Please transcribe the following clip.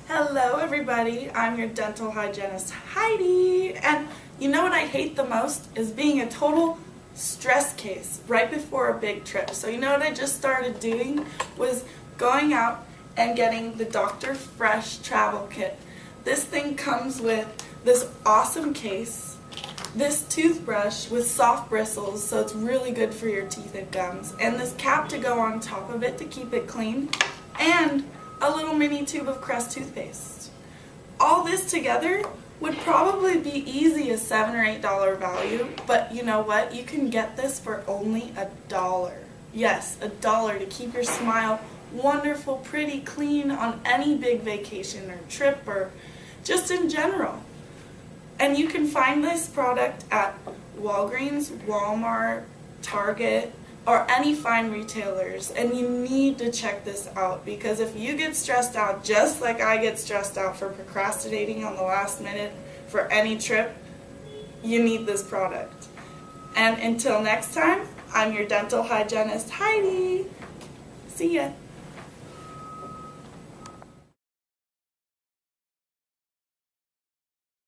Hello everybody, I'm your dental hygienist Heidi, and you know what I hate the most is being a total stress case right before a big trip. So you know what I just started doing was going out and getting the Dr. Fresh travel kit. This thing comes with this awesome case, this toothbrush with soft bristles, so it's really good for your teeth and gums, and this cap to go on top of it to keep it clean, and a little mini tube of Crest toothpaste. All this together would probably be easy a $7 or $8 value, but you know what? You can get this for only $1. Yes, $1 to keep your smile wonderful, pretty, clean on any big vacation or trip or just in general. And you can find this product at Walgreens, Walmart, Target, or any fine retailers, and you need to check this out, because if you get stressed out just like I get stressed out for procrastinating on the last minute for any trip, you need this product. And until next time, I'm your dental hygienist Heidi. See ya.